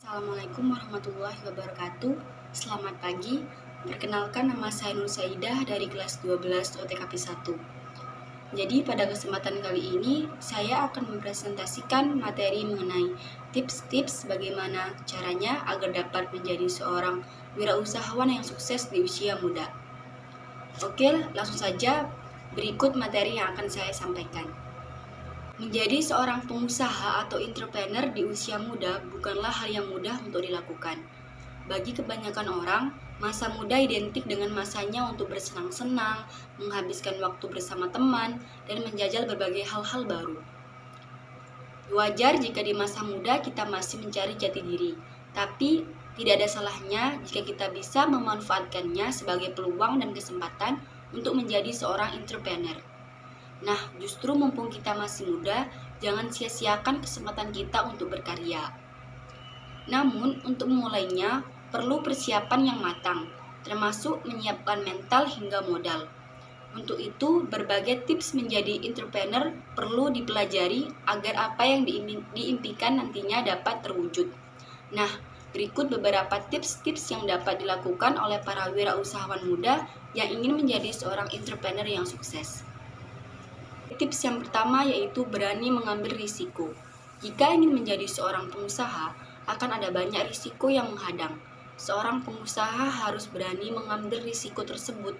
Assalamualaikum warahmatullahi wabarakatuh. Selamat pagi. Perkenalkan, nama saya Nur Saidah dari kelas 12 OTKP 1. Jadi pada kesempatan kali ini saya akan mempresentasikan materi mengenai tips-tips bagaimana caranya agar dapat menjadi seorang wirausahawan yang sukses di usia muda. Oke, langsung saja berikut materi yang akan saya sampaikan. Menjadi seorang pengusaha atau entrepreneur di usia muda bukanlah hal yang mudah untuk dilakukan. Bagi kebanyakan orang, masa muda identik dengan masanya untuk bersenang-senang, menghabiskan waktu bersama teman, dan menjajal berbagai hal-hal baru. Wajar jika di masa muda kita masih mencari jati diri, tapi tidak ada salahnya jika kita bisa memanfaatkannya sebagai peluang dan kesempatan untuk menjadi seorang entrepreneur. Nah, justru mumpung kita masih muda, jangan sia-siakan kesempatan kita untuk berkarya. Namun, untuk memulainya, perlu persiapan yang matang, termasuk menyiapkan mental hingga modal. Untuk itu, berbagai tips menjadi entrepreneur perlu dipelajari agar apa yang diimpikan nantinya dapat terwujud. Nah, berikut beberapa tips-tips yang dapat dilakukan oleh para wirausahawan muda yang ingin menjadi seorang entrepreneur yang sukses. Tips yang pertama yaitu berani mengambil risiko. Jika ingin menjadi seorang pengusaha, akan ada banyak risiko yang menghadang. Seorang pengusaha harus berani mengambil risiko tersebut.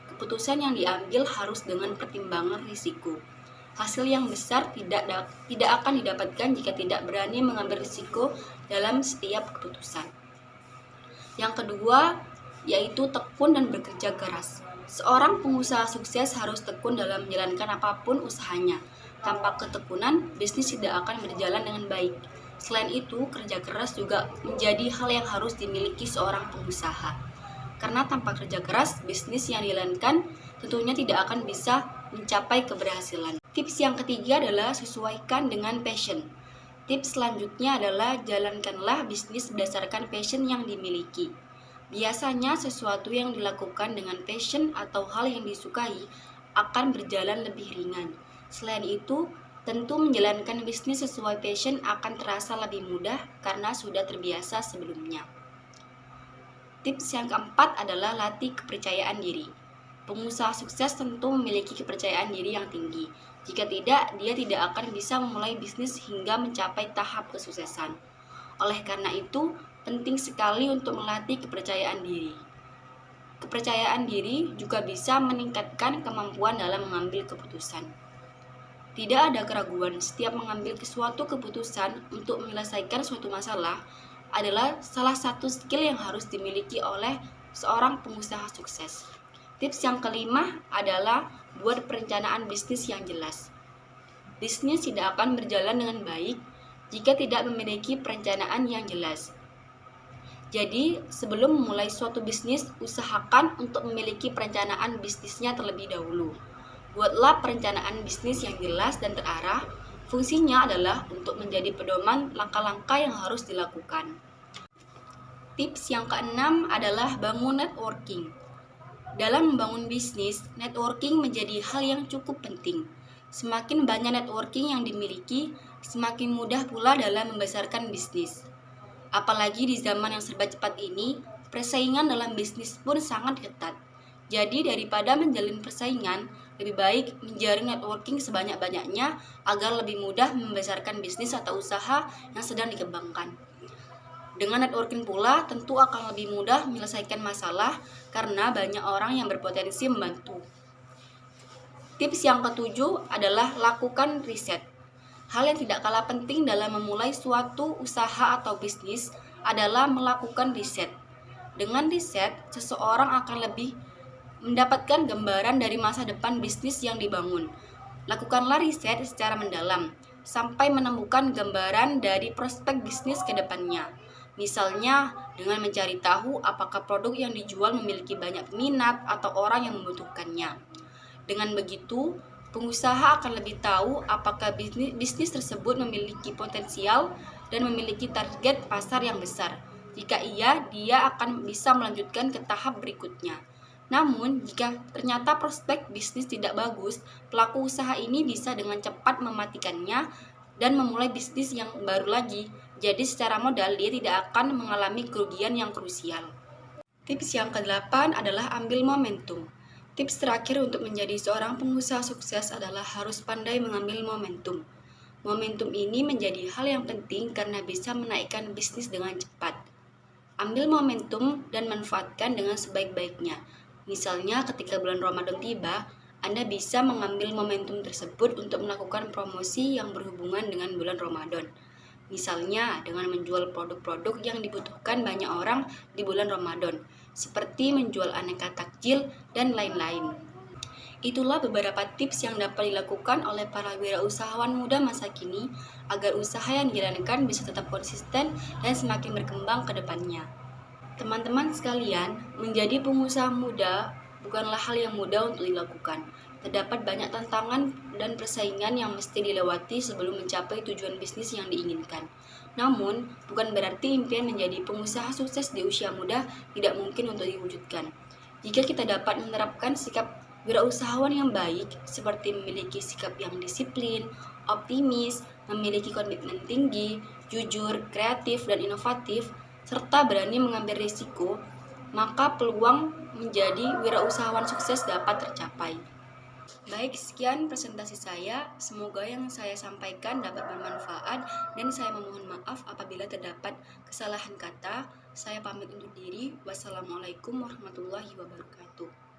Keputusan yang diambil harus dengan pertimbangan risiko. Hasil yang besar tidak akan didapatkan jika tidak berani mengambil risiko dalam setiap keputusan. Yang kedua, yaitu tekun dan bekerja keras. Seorang pengusaha sukses harus tekun dalam menjalankan apapun usahanya. Tanpa ketekunan, bisnis tidak akan berjalan dengan baik. Selain itu, kerja keras juga menjadi hal yang harus dimiliki seorang pengusaha. Karena tanpa kerja keras, bisnis yang dijalankan tentunya tidak akan bisa mencapai keberhasilan. Tips yang ketiga adalah sesuaikan dengan passion. Tips selanjutnya adalah jalankanlah bisnis berdasarkan passion yang dimiliki. Biasanya sesuatu yang dilakukan dengan passion atau hal yang disukai akan berjalan lebih ringan. Selain itu, tentu menjalankan bisnis sesuai passion akan terasa lebih mudah karena sudah terbiasa sebelumnya. Tips yang keempat adalah latih kepercayaan diri. Pengusaha sukses tentu memiliki kepercayaan diri yang tinggi. Jika tidak, dia tidak akan bisa memulai bisnis hingga mencapai tahap kesuksesan. Oleh karena itu, penting sekali untuk melatih kepercayaan diri. Kepercayaan diri juga bisa meningkatkan kemampuan dalam mengambil keputusan. Tidak ada keraguan, setiap mengambil suatu keputusan untuk menyelesaikan suatu masalah adalah salah satu skill yang harus dimiliki oleh seorang pengusaha sukses. Tips yang kelima adalah buat perencanaan bisnis yang jelas. Bisnis tidak akan berjalan dengan baik jika tidak memiliki perencanaan yang jelas. Jadi, sebelum memulai suatu bisnis, usahakan untuk memiliki perencanaan bisnisnya terlebih dahulu. Buatlah perencanaan bisnis yang jelas dan terarah. Fungsinya adalah untuk menjadi pedoman langkah-langkah yang harus dilakukan. Tips yang keenam adalah bangun networking. Dalam membangun bisnis, networking menjadi hal yang cukup penting. Semakin banyak networking yang dimiliki, semakin mudah pula dalam membesarkan bisnis. Apalagi di zaman yang serba cepat ini, persaingan dalam bisnis pun sangat ketat. Jadi daripada menjalin persaingan, lebih baik menjaring networking sebanyak-banyaknya agar lebih mudah membesarkan bisnis atau usaha yang sedang dikembangkan. Dengan networking pula tentu akan lebih mudah menyelesaikan masalah karena banyak orang yang berpotensi membantu. Tips yang ketujuh adalah lakukan riset. Hal yang tidak kalah penting dalam memulai suatu usaha atau bisnis adalah melakukan riset. Dengan riset, seseorang akan lebih mendapatkan gambaran dari masa depan bisnis yang dibangun. Lakukanlah riset secara mendalam, sampai menemukan gambaran dari prospek bisnis ke depannya. Misalnya, dengan mencari tahu apakah produk yang dijual memiliki banyak peminat atau orang yang membutuhkannya. Dengan begitu, pengusaha akan lebih tahu apakah bisnis tersebut memiliki potensial dan memiliki target pasar yang besar. Jika iya, dia akan bisa melanjutkan ke tahap berikutnya. Namun, jika ternyata prospek bisnis tidak bagus, pelaku usaha ini bisa dengan cepat mematikannya dan memulai bisnis yang baru lagi. Jadi secara modal dia tidak akan mengalami kerugian yang krusial. Tips yang ke-8 adalah ambil momentum. Tips terakhir untuk menjadi seorang pengusaha sukses adalah harus pandai mengambil momentum. Momentum ini menjadi hal yang penting karena bisa menaikkan bisnis dengan cepat. Ambil momentum dan manfaatkan dengan sebaik-baiknya. Misalnya ketika bulan Ramadan tiba, Anda bisa mengambil momentum tersebut untuk melakukan promosi yang berhubungan dengan bulan Ramadan. Misalnya dengan menjual produk-produk yang dibutuhkan banyak orang di bulan Ramadan, seperti menjual aneka takjil dan lain-lain. Itulah beberapa tips yang dapat dilakukan oleh para wirausahawan muda masa kini agar usaha yang dijalankan bisa tetap konsisten dan semakin berkembang ke depannya. Teman-teman sekalian, menjadi pengusaha muda bukanlah hal yang mudah untuk dilakukan. Terdapat banyak tantangan dan persaingan yang mesti dilewati sebelum mencapai tujuan bisnis yang diinginkan. Namun, bukan berarti impian menjadi pengusaha sukses di usia muda tidak mungkin untuk diwujudkan. Jika kita dapat menerapkan sikap wirausahawan yang baik, seperti memiliki sikap yang disiplin, optimis, memiliki komitmen tinggi, jujur, kreatif, dan inovatif, serta berani mengambil risiko, maka peluang menjadi wirausahawan sukses dapat tercapai. Baik, sekian presentasi saya. Semoga yang saya sampaikan dapat bermanfaat dan saya memohon maaf apabila terdapat kesalahan kata. Saya pamit undur diri. Wassalamualaikum warahmatullahi wabarakatuh.